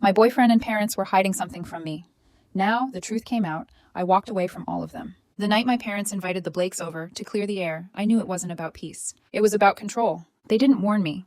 My boyfriend and parents were hiding something from me. Now, the truth came out. I walked away from all of them. The night my parents invited the Blakes over to clear the air, I knew it wasn't about peace. It was about control. They didn't warn me.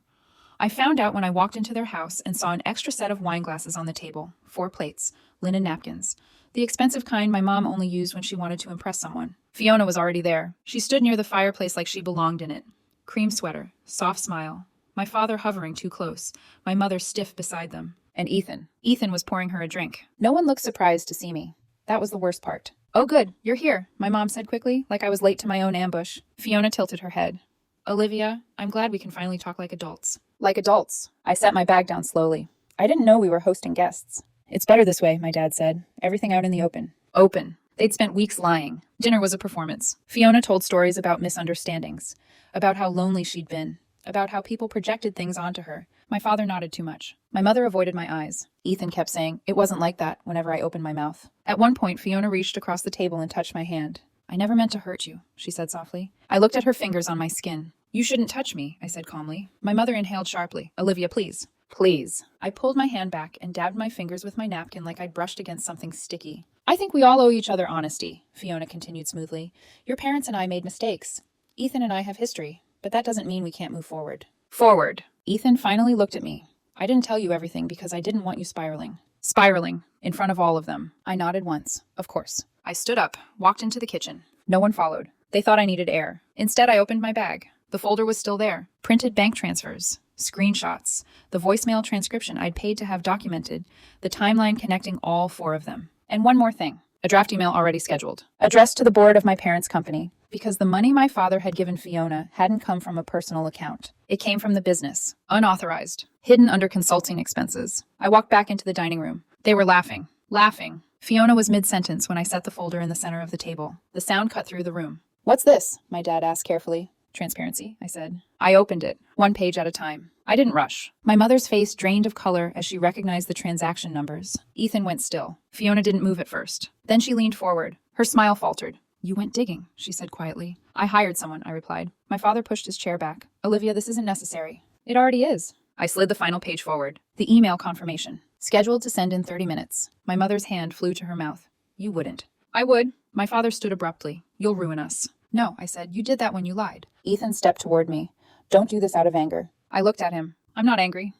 I found out when I walked into their house and saw an extra set of wine glasses on the table, 4 plates, linen napkins. The expensive kind my mom only used when she wanted to impress someone. Fiona was already there. She stood near the fireplace like she belonged in it. Cream sweater, soft smile. My father hovering too close, my mother stiff beside them. And Ethan. Ethan was pouring her a drink. No one looked surprised to see me. That was the worst part. "Oh good, you're here," my mom said quickly, like I was late to my own ambush. Fiona tilted her head. "Olivia, I'm glad we can finally talk like adults." Like adults. I set my bag down slowly. I didn't know we were hosting guests. "It's better this way," my dad said. "Everything out in the open." Open. They'd spent weeks lying. Dinner was a performance. Fiona told stories about misunderstandings, about how lonely she'd been, about how people projected things onto her. My father nodded too much. My mother avoided my eyes. Ethan kept saying, "It wasn't like that," whenever I opened my mouth. At one point, Fiona reached across the table and touched my hand. "I never meant to hurt you," she said softly. I looked at her fingers on my skin. "You shouldn't touch me," I said calmly. My mother inhaled sharply. "Olivia, please." "Please." I pulled my hand back and dabbed my fingers with my napkin like I'd brushed against something sticky. "I think we all owe each other honesty," Fiona continued smoothly. "Your parents and I made mistakes. Ethan and I have history, but that doesn't mean we can't move forward." Forward. Ethan finally looked at me. "I didn't tell you everything because I didn't want you spiraling." Spiraling. In front of all of them. I nodded once. Of course. I stood up, walked into the kitchen. No one followed. They thought I needed air. Instead, I opened my bag. The folder was still there. Printed bank transfers. Screenshots. The voicemail transcription I'd paid to have documented. The timeline connecting all 4 of them. And one more thing. A draft email already scheduled. Addressed to the board of my parents' company. Because the money my father had given Fiona hadn't come from a personal account. It came from the business. Unauthorized. Hidden under consulting expenses. I walked back into the dining room. They were laughing. Laughing. Fiona was mid-sentence when I set the folder in the center of the table. The sound cut through the room. "What's this?" my dad asked carefully. "Transparency," I said. I opened it, 1 page at a time. I didn't rush. My mother's face drained of color as she recognized the transaction numbers. Ethan went still. Fiona didn't move at first. Then she leaned forward. Her smile faltered. "You went digging," she said quietly. "I hired someone," I replied. My father pushed his chair back. "Olivia, this isn't necessary." "It already is." I slid the final page forward. The email confirmation. Scheduled to send in 30 minutes. My mother's hand flew to her mouth. "You wouldn't." "I would." My father stood abruptly. "You'll ruin us." "No," I said. "You did that when you lied." Ethan stepped toward me. "Don't do this out of anger." I looked at him. "I'm not angry.